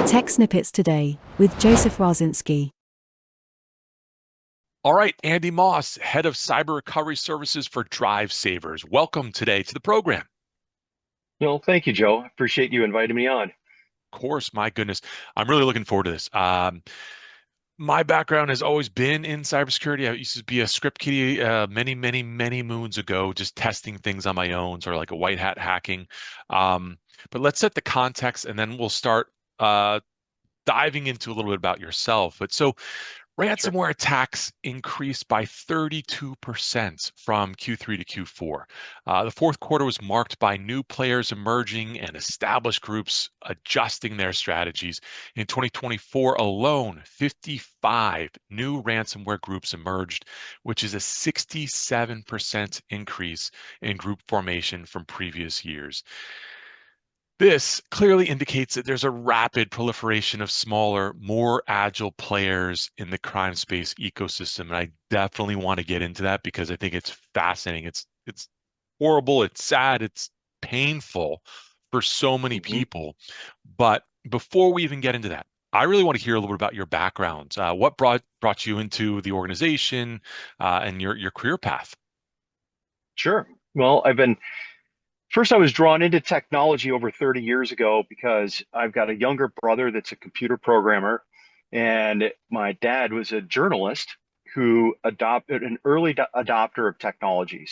Tech Snippets Today with Joseph Raczynski. All right, Andy Moss, Head of Cyber Recovery Services for DriveSavers. Welcome today to the program. Thank you, Joe. Appreciate you inviting me on. Of course, my goodness, I'm really looking forward to this. My background has always been in cybersecurity. I used to be a script kiddie many moons ago, just testing things on my own, sort of like a white hat hacking. But let's set the context, and then we'll start diving into a little bit about yourself. Sure. Ransomware attacks increased by 32% from Q3 to Q4. The fourth quarter was marked by new players emerging and established groups adjusting their strategies. In 2024 alone, 55 new ransomware groups emerged, which is a 67% increase in group formation from previous years. This clearly indicates that there's a rapid proliferation of smaller, more agile players in the crime space ecosystem. And I definitely want to get into that because I think it's fascinating. It's horrible, it's sad, it's painful for so many hmm people. But before we even get into that, I really want to hear a little bit about your background. What brought you into the organization and your career path? Sure. Well, first, I was drawn into technology over 30 years ago because I've got a younger brother that's a computer programmer, and my dad was a journalist who adopted an early adopter of technology.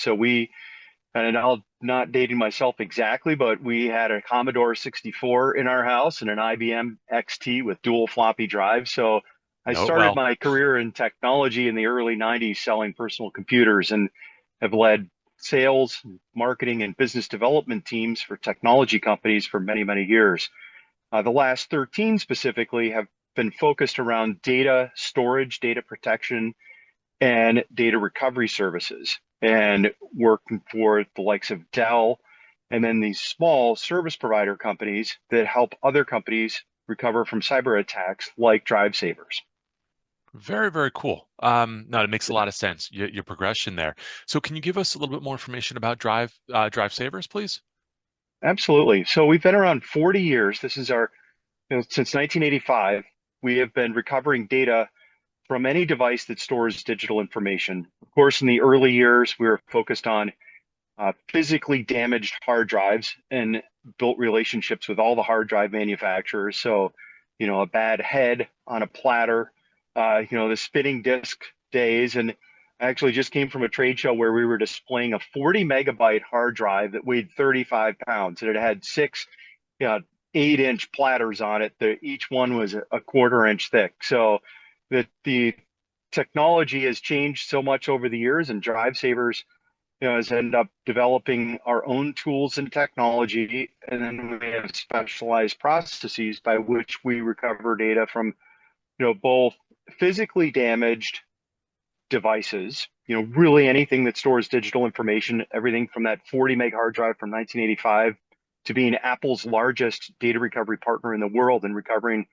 And I'll not dating myself exactly, but we had a Commodore 64 in our house and an IBM XT with dual floppy drives. So I No, started well, my career in technology in the early 90s selling personal computers and have led sales, marketing, and business development teams for technology companies for many years. The last 13 specifically have been focused around data storage, data protection, and data recovery services, and working for the likes of Dell, and then these small service provider companies that help other companies recover from cyber attacks like DriveSavers. very cool. No, it makes a lot of sense, your progression there. So can you give us a little bit more information about DriveSavers, please? Absolutely. So we've been around 40 years. This is since 1985, we have been recovering data from any device that stores digital information. Of course, in the early years, we were focused on physically damaged hard drives and built relationships with all the hard drive manufacturers. So, a bad head on a platter, the spinning disk days. And I actually just came from a trade show where we were displaying a 40 megabyte hard drive that weighed 35 pounds, and it had six, you know, 8-inch platters on it. Each one was a quarter-inch thick. So the technology has changed so much over the years, and DriveSavers has ended up developing our own tools and technology, and then we have specialized processes by which we recover data from, both physically damaged devices, really anything that stores digital information, everything from that 40 meg hard drive from 1985 to being Apple's largest data recovery partner in the world and recovering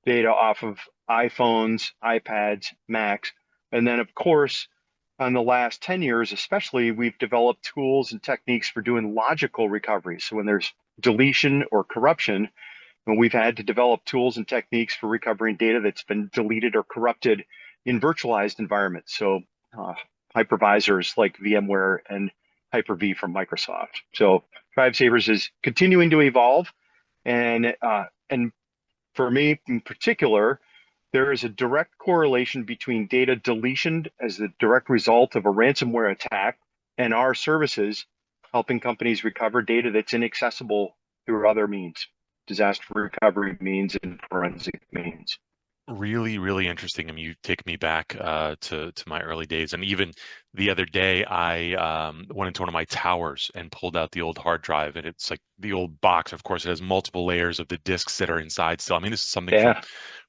data off of iPhones, iPads, Macs. And then, of course, on the last 10 years, especially, we've developed tools and techniques for doing logical recovery. So when there's deletion or corruption, and we've had to develop tools and techniques for recovering data that's been deleted or corrupted in virtualized environments. So uh, hypervisors like VMware and Hyper-V from Microsoft. So DriveSavers is continuing to evolve, and for me in particular, there is a direct correlation between data deletion as the direct result of a ransomware attack and our services helping companies recover data that's inaccessible through other means, disaster recovery means and forensic means. Really interesting. I mean, you take me back to my early days, and even the other day, I went into one of my towers and pulled out the old hard drive, and it's like the old box. Of course, it has multiple layers of the disks that are inside still. I mean, this is something Yeah,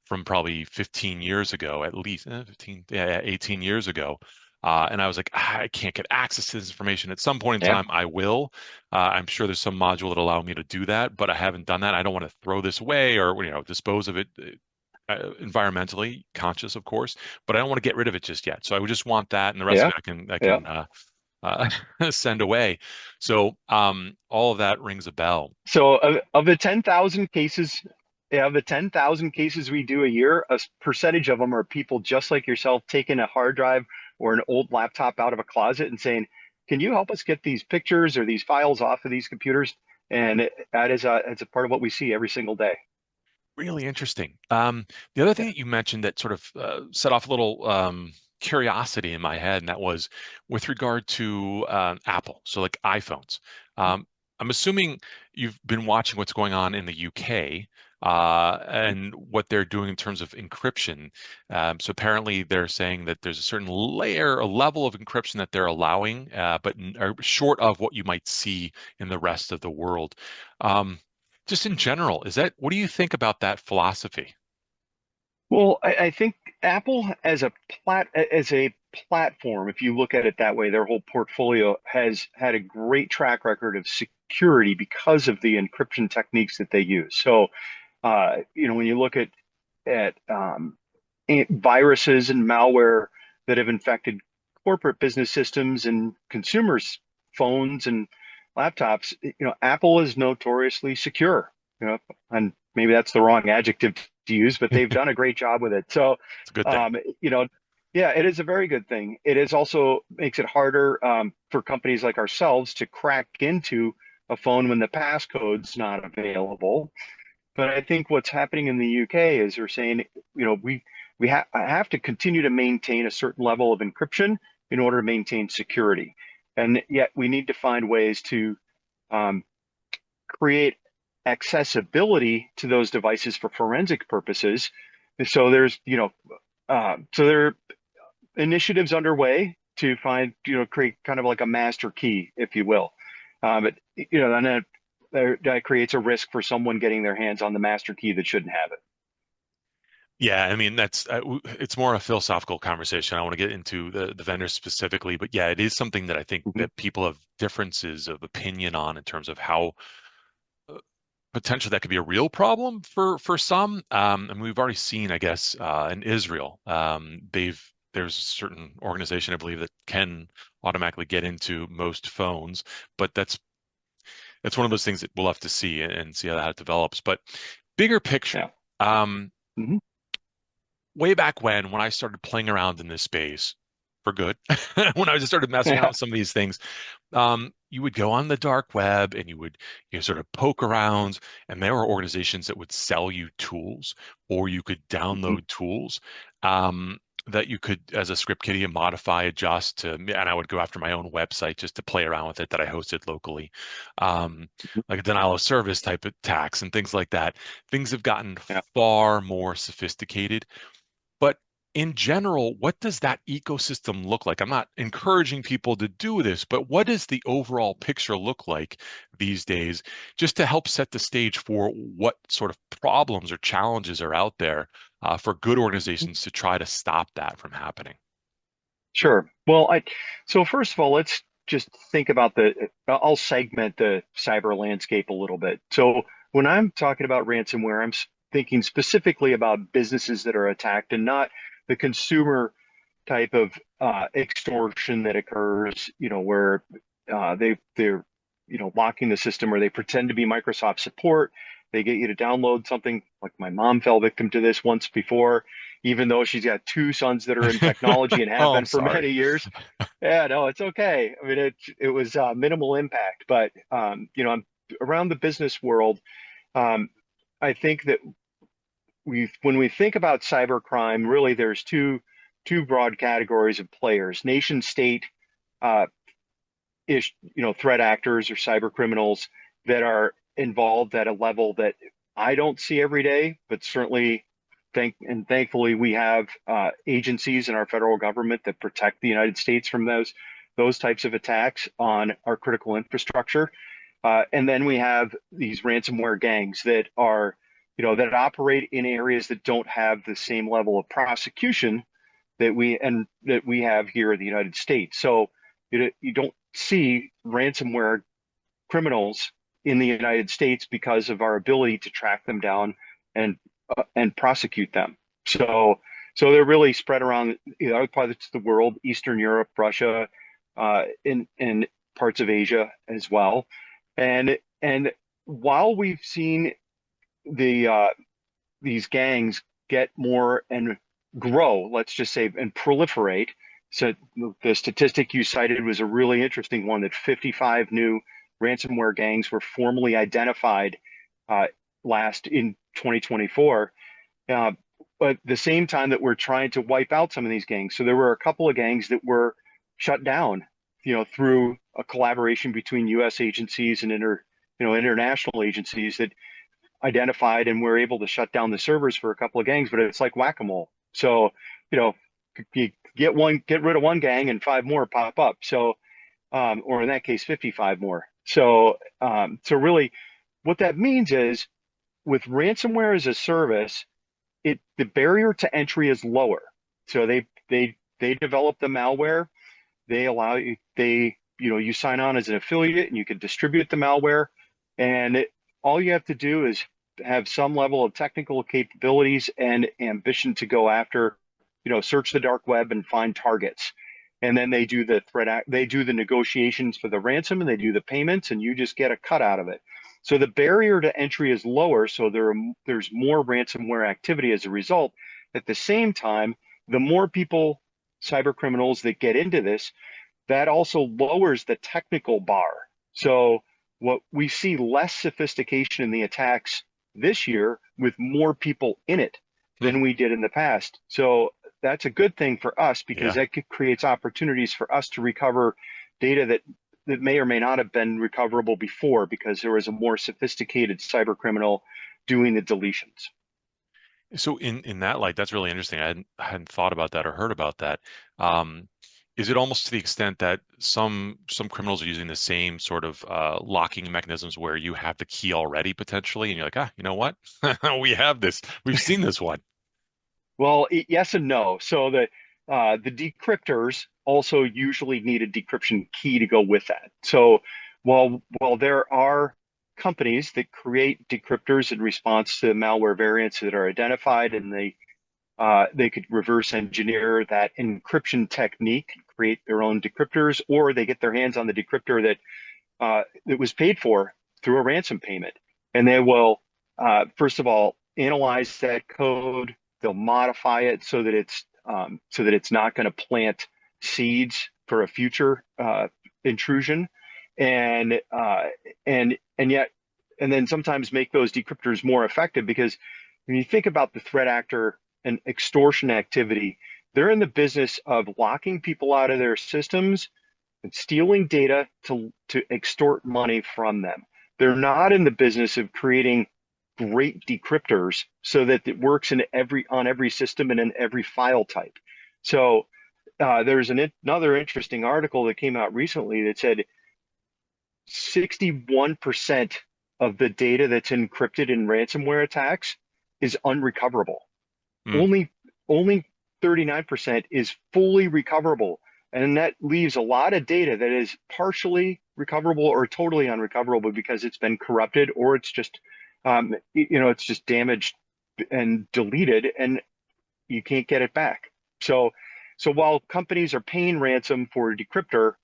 from probably 15 years ago, at least 15, yeah, 18 years ago. And I was like, I can't get access to this information. At some point in yeah, time, I will. I'm sure there's some module that allow me to do that, but I haven't done that. I don't want to throw this away or dispose of it environmentally conscious, of course, but I don't want to get rid of it just yet. So I would just want that, and the rest of yeah, it I yeah. can send away. So all of that rings a bell. So of the 10,000 cases Yeah, the 10,000 cases we do a year, percentage of them are people just like yourself taking a hard drive or an old laptop out of a closet and saying, "Can you help us get these pictures or these files off of these computers?" And that is it's a part of what we see every single day. Really interesting. The other thing that you mentioned that sort of set off a little curiosity in my head, and that was with regard to Apple, so like iPhones. I'm assuming you've been watching what's going on in the UK and what they're doing in terms of encryption. So apparently they're saying that there's a certain layer, a level of encryption that they're allowing, but are short of what you might see in the rest of the world. Um, just in general, what do you think about that philosophy? Well, I think Apple as a platform, if you look at it that way, their whole portfolio has had a great track record of security because of the encryption techniques that they use. So, when you look at viruses and malware that have infected corporate business systems and consumers' phones and laptops, Apple is notoriously secure. And maybe that's the wrong adjective to use, but they've done a great job with it. So, It's a good thing. um, you know, yeah, it is a very good thing. It is also makes it harder for companies like ourselves to crack into a phone when the passcode's not available. But I think what's happening in the UK is they're saying, I have to continue to maintain a certain level of encryption in order to maintain security, and yet we need to find ways to um, create accessibility to those devices for forensic purposes. So there are initiatives underway to create kind of like a master key, if you will. But and that creates a risk for someone getting their hands on the master key that shouldn't have it. Yeah, I mean it's more a philosophical conversation. I want to get into the vendors specifically, but yeah, it is something that I think Mhm. that people have differences of opinion on in terms of how potentially that could be a real problem for some. And we've already seen, I guess, in Israel, there's a certain organization I believe that can automatically get into most phones, but that's one of those things that we'll have to see and see how that develops. But bigger picture, Yeah. um, Hmm. way back when I started playing around in this space for good, when I just started messing around Yeah. with some of these things, you would go on the dark web and you sort of poke around, and there were organizations that would sell you tools, or you could Hmm. download tools um, that you could, as a script kiddie, modify, adjust to, and I would go after my own website just to play around with it that I hosted locally, um, like a denial of service type of attacks and things like that. Things have gotten Yeah. far more sophisticated, but in general, what does that ecosystem look like? I'm not encouraging people to do this, but what does the overall picture look like these days, just to help set the stage for what sort of problems or challenges are out there for good organizations to try to stop that from happening? Sure. So first of all, let's just think about I'll segment the cyber landscape a little bit. So when I'm talking about ransomware, thinking specifically about businesses that are attacked and not the consumer type of extortion that occurs, where they're locking the system, or they pretend to be Microsoft support. They get you to download something. Like my mom fell victim to this once before, even though she's got two sons that are in technology and have Oh, I'm been for sorry. many years. Yeah, no, it's okay. I mean, it was minimal impact, but I'm around the business world. Um, I think that when we think about cybercrime, really there's two broad categories of players: nation state uh, threat actors or cyber criminals that are involved at a level that I don't see every day, but certainly thankfully we have agencies in our federal government that protect the United States from those types of attacks on our critical infrastructure. And then we have these ransomware gangs that operate in areas that don't have the same level of prosecution that we have here in the United States. So you don't see ransomware criminals in the United States because of our ability to track them down and and prosecute them. So they're really spread around other parts of the world: Eastern Europe, Russia, in parts of Asia as well. And while we've seen the these gangs get more and grow, let's just say, and proliferate. So the statistic you cited was a really interesting one, that 55 new ransomware gangs were formally identified uh, last in 2024. Uh, but at the same time that we're trying to wipe out some of these gangs. So there were a couple of gangs that were shut down, through a collaboration between U.S. agencies and international agencies that identified and were able to shut down the servers for a couple of gangs. But it's like whack-a-mole. So, you know, you get rid of one gang and five more pop up. So, or in that case, 55 more. So, so really, what that means is, with ransomware as a service, the barrier to entry is lower. So they develop the malware. They allow you, you sign on as an affiliate and you can distribute the malware. And all you have to do is have some level of technical capabilities and ambition to go after, search the dark web and find targets. And then they do they do the negotiations for the ransom, and they do the payments, and you just get a cut out of it. So the barrier to entry is lower, so there's more ransomware activity as a result. At the same time, the more people, cyber criminals, that get into this, that also lowers the technical bar. So what we see, less sophistication in the attacks this year with more people in it than we did in the past. So that's a good thing for us, because that creates opportunities for us to recover data that may or may not have been recoverable before, because there was a more sophisticated cyber criminal doing the deletions. So in that light, that's really interesting. I hadn't thought about that or heard about that. Is it almost to the extent that some criminals are using the same sort of locking mechanisms, where you have the key already potentially, and you're like, you know what? We have this. We've seen this one. Well, yes and no. So the decryptors also usually need a decryption key to go with that. So while there are companies that create decryptors in response to malware variants that are identified, and they could reverse engineer that encryption technique, create their own decryptors, or they get their hands on the decryptor that was paid for through a ransom payment, and they will first of all analyze that code. They'll modify it so that it's not going to plant seeds for a future intrusion, and then sometimes make those decryptors more effective, because when you think about the threat actor and extortion activity, they're in the business of locking people out of their systems and stealing data to extort money from them. They're not in the business of creating great decryptors so that it works on every system and in every file type. So there's another interesting article that came out recently that said 61% of the data that's encrypted in ransomware attacks is unrecoverable. Only 39% is fully recoverable. And that leaves a lot of data that is partially recoverable or totally unrecoverable, because it's been corrupted, or it's just it's just damaged and deleted, and you can't get it back. So while companies are paying ransom for a decryptor,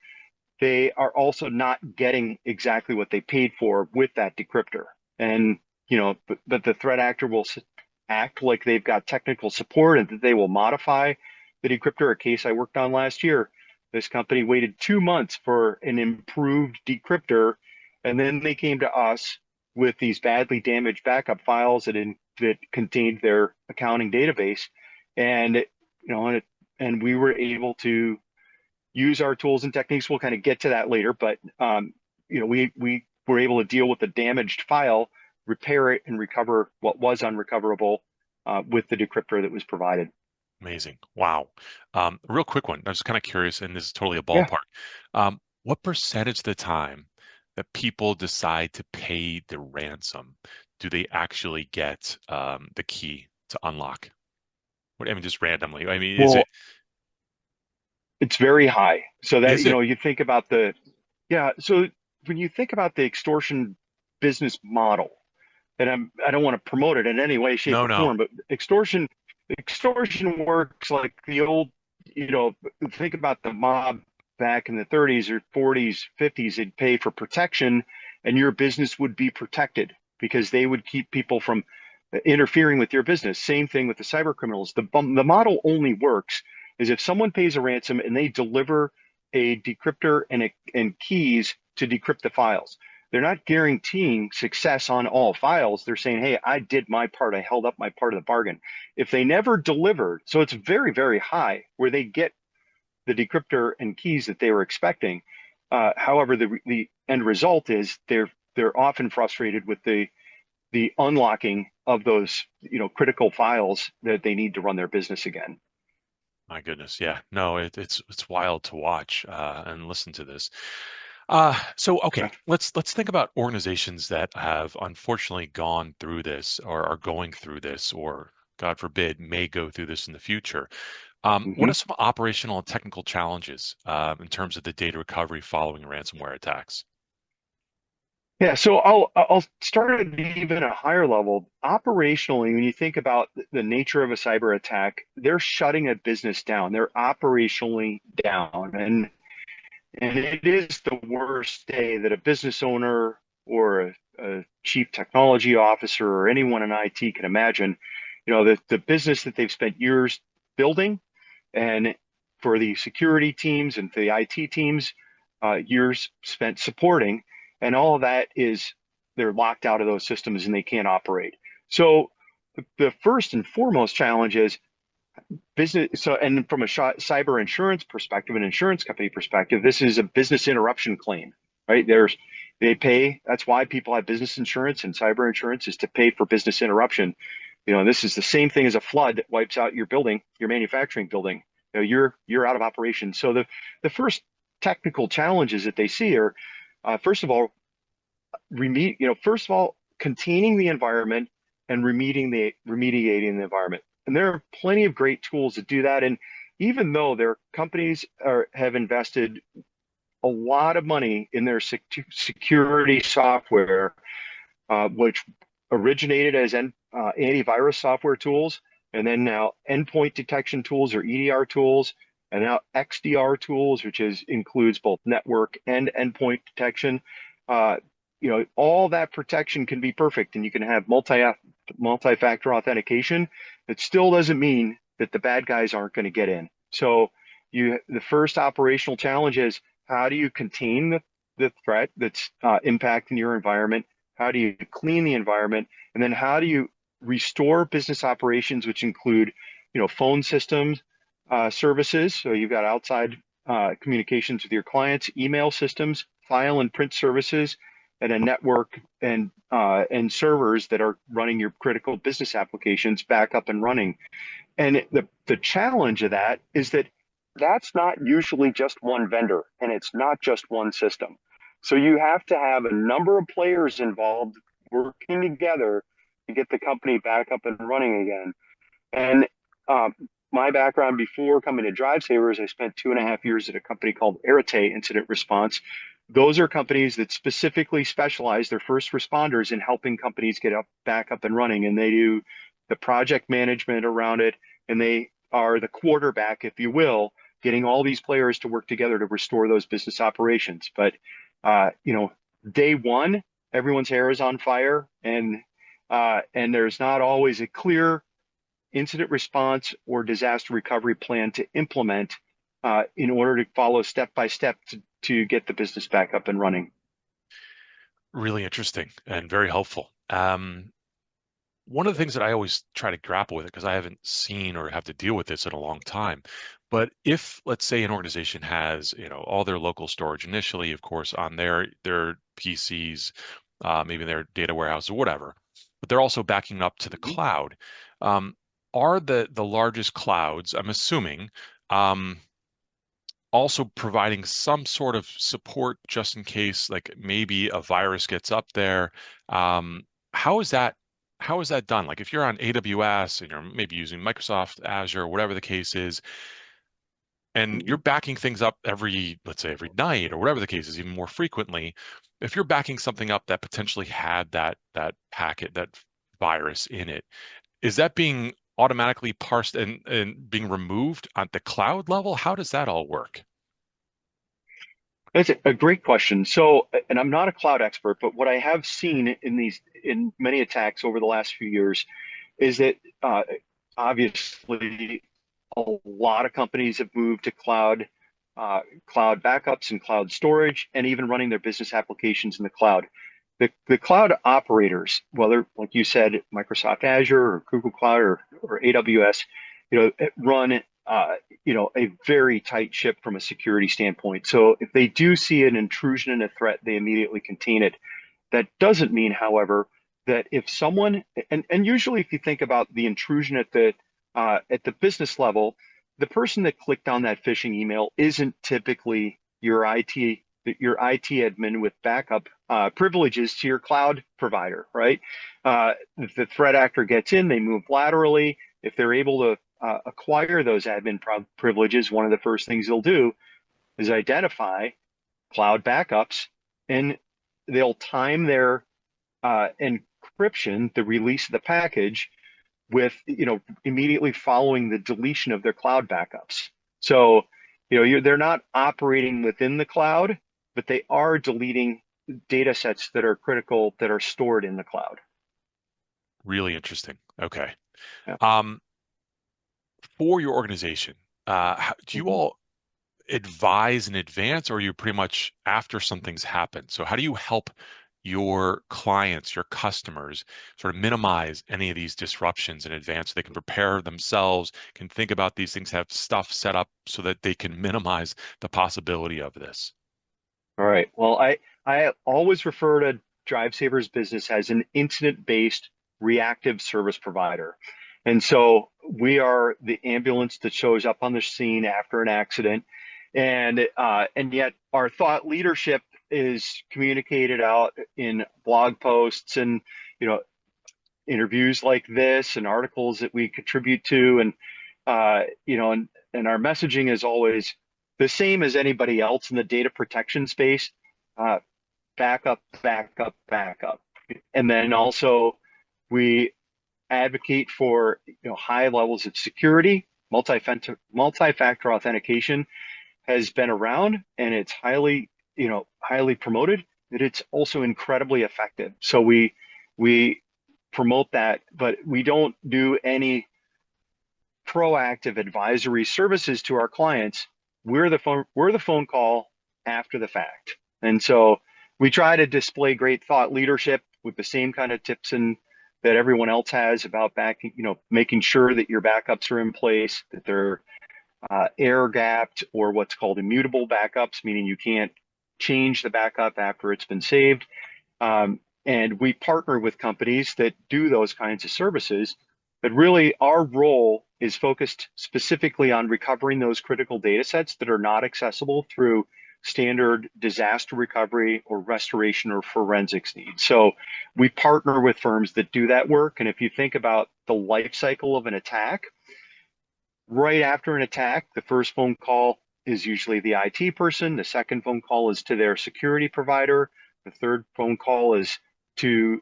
they are also not getting exactly what they paid for with that decryptor. And but the threat actor will act like they've got technical support, and that they will modify the decryptor. A case I worked on last year, this company waited 2 months for an improved decryptor, and then they came to us with these badly damaged backup files that contained their accounting database, and and we were able to use our tools and techniques. We'll kind of get to that later, but we were able to deal with the damaged file, repair it, and recover what was unrecoverable with the decryptor that was provided. Amazing. Wow. Real quick one. I was kind of curious, and this is totally a Yeah. ballpark. What percentage of the time that people decide to pay the ransom, do they actually get the key to unlock? Just randomly. Is Well, it? it's very high. So that, Is it? you think about so when you think about the extortion business model, and I don't want to promote it in any way, shape, No, or no. form, but extortion works like the old, think about the mob back in the 30s or 40s, 50s. They'd pay for protection, and your business would be protected because they would keep people from interfering with your business. Same thing with the cyber criminals. The model only works is if someone pays a ransom and they deliver a decryptor and keys to decrypt the files. They're not guaranteeing success on all files. They're saying, hey, I did my part. I held up my part of the bargain. If they never delivered, so it's very, very high where they get the decryptor and keys that they were expecting. However, the end result is they're often frustrated with the unlocking of those critical files that they need to run their business again. My goodness, yeah. No, it's wild to watch and listen to this. So okay, let's think about organizations that have unfortunately gone through this or are going through this, or God forbid, may go through this in the future. What Mm-hmm. are some operational and technical challenges in terms of the data recovery following ransomware attacks? Yeah, so I'll start at even a higher level. Operationally, when you think about the nature of a cyber attack, they're shutting a business down. They're operationally down, and it is the worst day that a business owner or a chief technology officer or anyone in IT can imagine. The business that they've spent years building, and for the security teams and for the IT teams, years spent supporting, and all of that is they're locked out of those systems and they can't operate. So the first and foremost challenge is business. So, and from a cyber insurance perspective, an insurance company perspective, this is a business interruption claim, right? They pay. That's why people have business insurance, and cyber insurance is to pay for business interruption. This is the same thing as a flood that wipes out your building, your manufacturing building. You're out of operation. So the first technical challenges that they see are, first of all, first of all, containing the environment and remediating the environment. And there are plenty of great tools to do that. And even though their companies have invested a lot of money in their security software, which originated as antivirus software tools, and then now endpoint detection tools or EDR tools, and now XDR tools, which includes both network and endpoint detection. Uh, all that protection can be perfect, and you can have multi-factor authentication. It still doesn't mean that the bad guys aren't going to get in. So the first operational challenge is how do you contain the threat that's impacting your environment? How do you clean the environment? And then how do you restore business operations, which include, phone systems, services. So you've got outside communications with your clients, email systems, file and print services, and a network and servers that are running your critical business applications back up and running. And the challenge of that is that that's not usually just one vendor, and it's not just one system. So you have to have a number of players involved working together to get the company back up and running again. And my background before coming to DriveSavers, I spent 2.5 years at a company called Arete Incident Response. Those are companies that specifically specialize their first responders in helping companies get back up and running, and they do the project management around it, and they are the quarterback, if you will, getting all these players to work together to restore those business operations. But day one, everyone's hair is on fire, and there's not always a clear incident response or disaster recovery plan to implement in order to follow step by step to get the business back up and running. Really interesting and very helpful. One of the things that I always try to grapple with it, because I haven't seen or have to deal with this in a long time, but if, let's say, an organization has, all their local storage initially, of course, on their PCs, maybe their data warehouse or whatever, but they're also backing up to the cloud. Are the largest clouds, I'm assuming, also providing some sort of support just in case, like maybe a virus gets up there? How is that? How is that done? Like if you're on AWS and you're maybe using Microsoft Azure, whatever the case is, and you're backing things up let's say every night or whatever the case is, even more frequently, if you're backing something up that potentially had that packet, that virus in it, is that being automatically parsed and being removed at the cloud level? How does that all work? That's a great question. So, and I'm not a cloud expert, but what I have seen in many attacks over the last few years is that obviously a lot of companies have moved to cloud backups and cloud storage, and even running their business applications in the cloud. The cloud operators, whether, like you said, Microsoft Azure or Google Cloud or AWS, run a very tight ship from a security standpoint. So if they do see an intrusion and a threat, they immediately contain it. That doesn't mean, however, that if someone, and usually if you think about the intrusion at the business level, the person that clicked on that phishing email isn't typically your IT admin with backup privileges to your cloud provider, right? If the threat actor gets in, they move laterally. If they're able to acquire those admin privileges, one of the first things they'll do is identify cloud backups, and they'll time their encryption, the release of the package, with immediately following the deletion of their cloud backups. So they're not operating within the cloud, but they are deleting data sets that are critical that are stored in the cloud. Really interesting. Okay. Yeah. Um, for your organization, do you Mhm. all advise in advance, or are you pretty much after something's happened? So how do you help your clients, your customers, sort of minimize any of these disruptions in advance so they can prepare themselves, can think about these things, have stuff set up so that they can minimize the possibility of this? All right. Well, I always refer to DriveSavers business as an incident-based reactive service provider. And so we are the ambulance that shows up on the scene after an accident. And yet our thought leadership is communicated out in blog posts and, you know, interviews like this and articles that we contribute to. And our messaging is always the same as anybody else in the data protection space. Uh, Backup, backup, backup. And then also we advocate for high levels of security. Multi-factor authentication has been around, and it's highly promoted. That it's also incredibly effective. So we promote that, but we don't do any proactive advisory services to our clients. We're the phone call after the fact. And so we try to display great thought leadership with the same kind of tips and that everyone else has about making sure that your backups are in place, that they're air gapped, or what's called immutable backups, meaning you can't change the backup after it's been saved. And we partner with companies that do those kinds of services. But really, our role is focused specifically on recovering those critical data sets that are not accessible through standard disaster recovery or restoration or forensics needs. So we partner with firms that do that work. And if you think about the life cycle of an attack, right after an attack, the first phone call is usually the IT person. The second phone call is to their security provider. The third phone call is to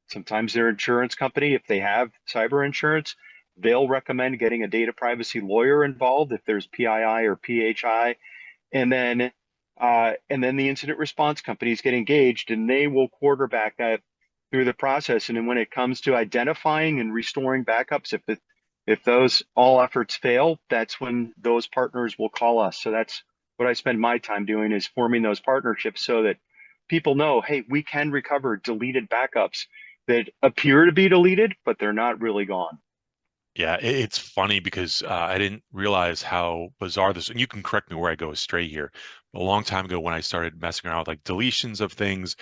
sometimes their insurance company. If they have cyber insurance, they'll recommend getting a data privacy lawyer involved if there's PII or PHI. And then the incident response companies get engaged, and they will quarterback that through the process. And then when it comes to identifying and restoring backups, if those all efforts fail, that's when those partners will call us. So that's what I spend my time doing, is forming those partnerships so that people know, hey, we can recover deleted backups that appear to be deleted, but they're not really gone. Yeah, it's funny because I didn't realize how bizarre this, and you can correct me where I go astray here. A long time ago when I started messing around with like deletions of things,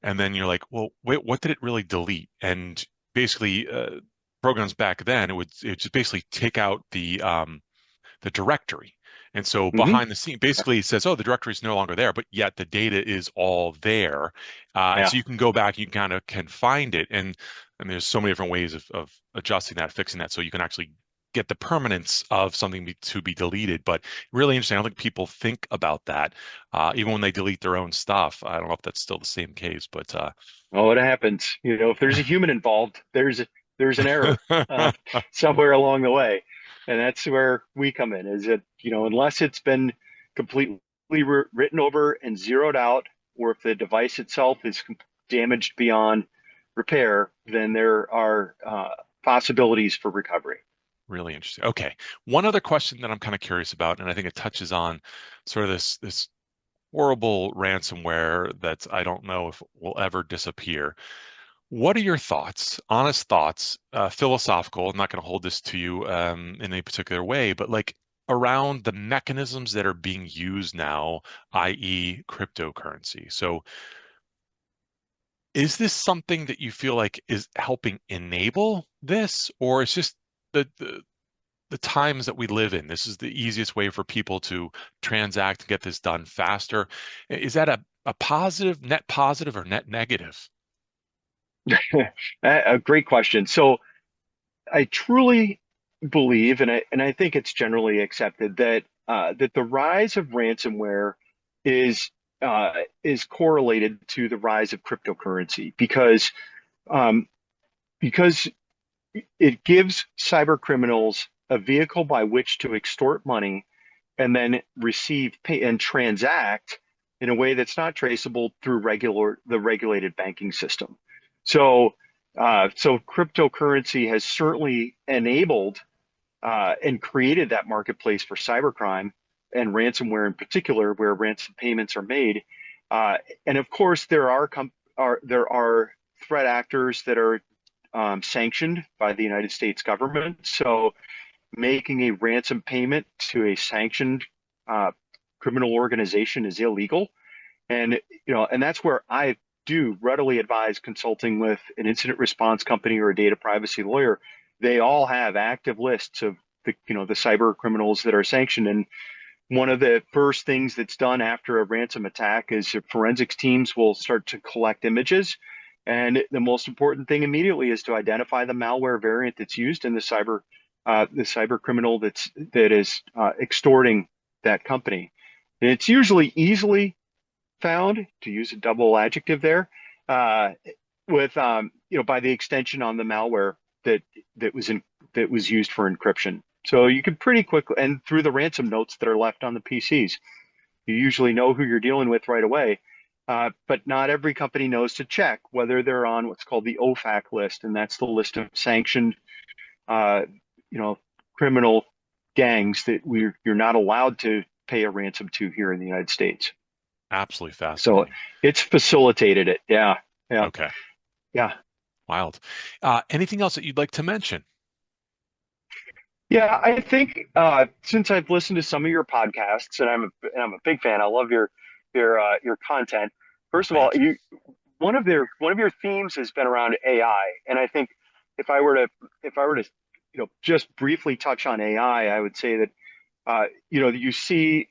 and then you're like, well, wait, what did it really delete? And basically, programs back then, it would just basically take out the directory. And so Hmm. behind the scene, basically it says, oh, the directory is no longer there, but yet the data is all there. And Yeah. so you can go back, you kind of can find it. And there's so many different ways of adjusting that, fixing that, so you can actually get the permanence of something to be deleted. But really interesting. I don't think people think about that, even when they delete their own stuff. I don't know if that's still the same case, but Oh, it happens. If there's a human involved, there's an error somewhere along the way, and that's where we come in. Is that unless it's been completely written over and zeroed out, or if the device itself is damaged beyond repair, then there are possibilities for recovery. Really interesting. Okay. One other question that I'm kind of curious about, and I think it touches on sort of this horrible ransomware that I don't know if will ever disappear. What are your thoughts, honest thoughts, philosophical? I'm not going to hold this to you in any particular way, but like around the mechanisms that are being used now, i.e., cryptocurrency. So, is this something that you feel like is helping enable this, or it's just the times that we live in? This is the easiest way for people to transact and get this done faster. Is that a positive, net positive, or net negative? A great question. So I truly believe, and I think it's generally accepted that that the rise of ransomware is is correlated to the rise of cryptocurrency um, because it gives cyber criminals a vehicle by which to extort money and then receive pay and transact in a way that's not traceable through the regulated banking system. So, so cryptocurrency has certainly enabled and created that marketplace for cybercrime and ransomware in particular, where ransom payments are made. And of course, there are threat actors that are sanctioned by the United States government. So making a ransom payment to a sanctioned uh, criminal organization is illegal. And and that's where I do readily advise consulting with an incident response company or a data privacy lawyer. They all have active lists of the cyber criminals that are sanctioned. And one of the first things that's done after a ransom attack is forensics teams will start to collect images. And the most important thing immediately is to identify the malware variant that's used in the cyber criminal that is extorting that company. And it's usually easily found, to use a double adjective there, uh, with by the extension on the malware that that was used for encryption. So you can pretty quickly, and through the ransom notes that are left on the PCs, you usually know who you're dealing with right away. But not every company knows to check whether they're on what's called the OFAC list, and that's the list of sanctioned, uh, criminal gangs that you're not allowed to pay a ransom to here in the United States. Absolutely So fascinating. it's facilitated it. Yeah. Yeah. Okay. Yeah. Wild. Anything else that you'd like to mention? Yeah. I think since I've listened to some of your podcasts and I'm a big fan, I love your content. Well, First of all, thank you. one of your themes has been around AI. And I think if I were to if I were to just briefly touch on AI, I would say that you see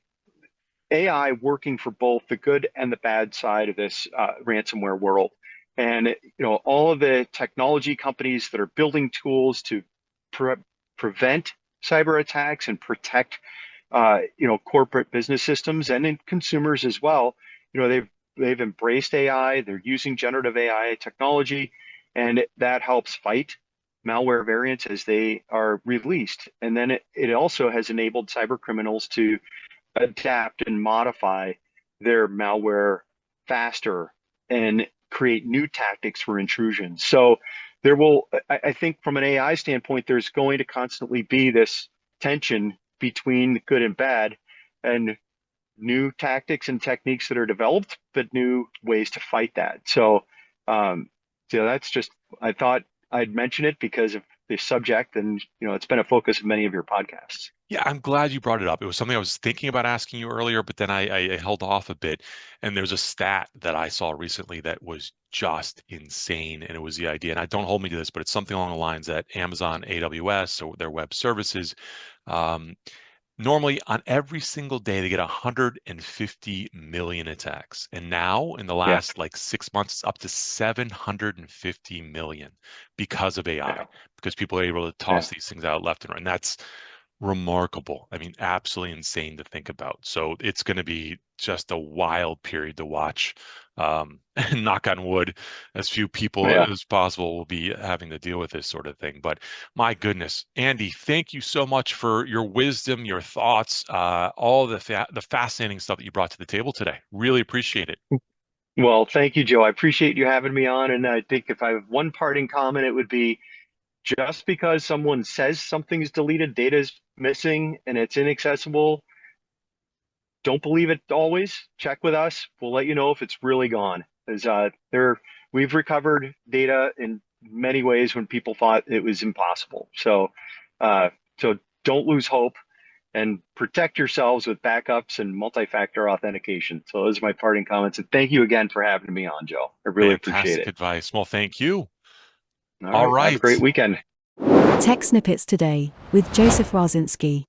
AI working for both the good and the bad side of this ransomware world. And all of the technology companies that are building tools to pre prevent cyber attacks and protect corporate business systems and in consumers as well. They've embraced AI. They're using generative AI technology, and that helps fight malware variants as they are released. And then it also has enabled cyber criminals to adapt and modify their malware faster and create new tactics for intrusion. So I think from an AI standpoint, there's going to constantly be this tension between good and bad and new tactics and techniques that are developed, but new ways to fight that. Um, so that's just, I thought I'd mention it because of the subject, and it's been a focus of many of your podcasts. Yeah, I'm glad you brought it up. It was something I was thinking about asking you earlier, but then I held off a bit. And there's a stat that I saw recently that was just insane. And it was the idea, and I don't hold me to this, but it's something along the lines that Amazon AWS, so their web services, um, normally on every single day they get 150 million attacks. And now in the Yeah, last like 6 months, it's up to 750 million because of AI, yeah, because people are able to yeah. toss these things out left and right. And that's remarkable. I mean, absolutely insane to think about. So it's going to be just a wild period to watch And knock on wood, as few people Yeah. as possible will be having to deal with this sort of thing. But my goodness, Andy, thank you so much for your wisdom, your thoughts, all the fascinating stuff that you brought to the table today. Really appreciate it. Well, thank you, Joe. I appreciate you having me on. And I think if I have one parting comment, it would be just because someone says something's deleted, data is missing, and it's inaccessible, don't believe it always. Check with us. We'll let you know if it's really gone. We've recovered data in many ways when people thought it was impossible. So don't lose hope and protect yourselves with backups and multi-factor authentication. So those are my parting comments. And thank you again for having me on, Joe. I really appreciate Fantastic it. advice. Well, thank you. All right. Have a great weekend. Tech Snippets Today with Joseph Raczynski.